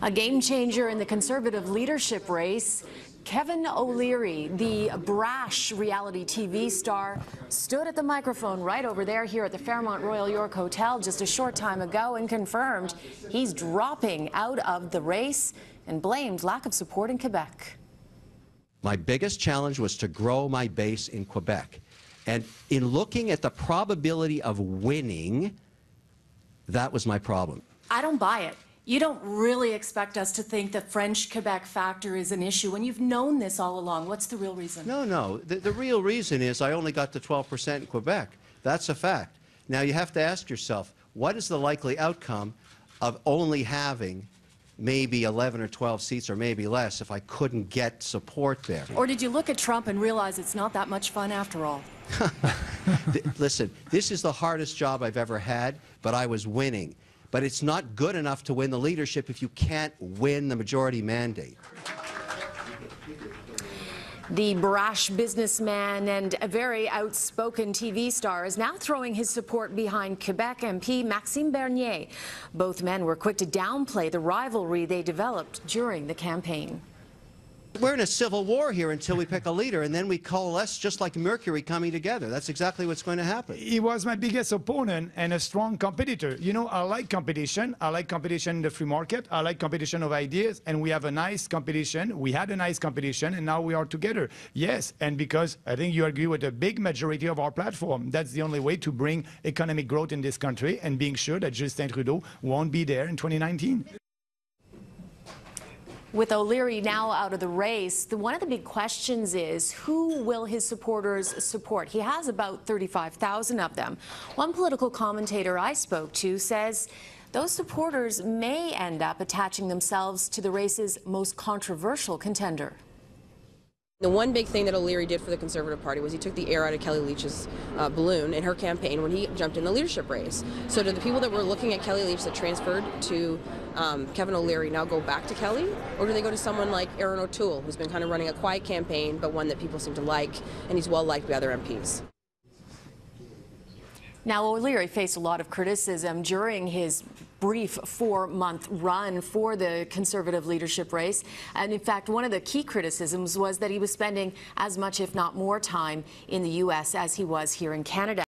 A game changer in the Conservative leadership race. Kevin O'Leary, the brash reality TV star, stood at the microphone right over there here at the Fairmont Royal York Hotel just a short time ago and confirmed he's dropping out of the race and blamed lack of support in Quebec. My biggest challenge was to grow my base in Quebec. And in looking at the probability of winning, that was my problem. I don't buy it. You don't really expect us to think the French Quebec factor is an issue when you've known this all along. What's the real reason? No. The real reason is I only got to 12% in Quebec. That's a fact. Now you have to ask yourself, what is the likely outcome of only having maybe 11 or 12 seats or maybe less if I couldn't get support there? Or did you look at Trump and realize it's not that much fun after all? Listen, this is the hardest job I've ever had, but I was winning. But it's not good enough to win the leadership if you can't win the majority mandate. The brash businessman and a very outspoken TV star is now throwing his support behind Quebec MP Maxime Bernier. Both men were quick to downplay the rivalry they developed during the campaign. We're in a civil war here until we pick a leader, and then we coalesce just like Mercury coming together. That's exactly what's going to happen. He was my biggest opponent and a strong competitor. You know, I like competition. I like competition in the free market. I like competition of ideas, and we have a nice competition. We had a nice competition, and now we are together. Yes, and because I think you agree with a big majority of our platform, that's the only way to bring economic growth in this country and being sure that Justin Trudeau won't be there in 2019. With O'Leary now out of the race, one of the big questions is who will his supporters support? He has about 35,000 of them. One political commentator I spoke to says those supporters may end up attaching themselves to the race's most controversial contender. The one big thing that O'Leary did for the Conservative Party was he took the air out of Kelly Leitch's balloon in her campaign when he jumped in the leadership race. So do the people that were looking at Kelly Leitch that transferred to Kevin O'Leary now go back to Kelly? Or do they go to someone like Erin OToole, who's been kind of running a quiet campaign, but one that people seem to like, and he's well liked by other MPs? Now, O'Leary faced a lot of criticism during his brief 4-month run for the Conservative leadership race. And in fact, one of the key criticisms was that he was spending as much, if not more, time in the U.S. as he was here in Canada.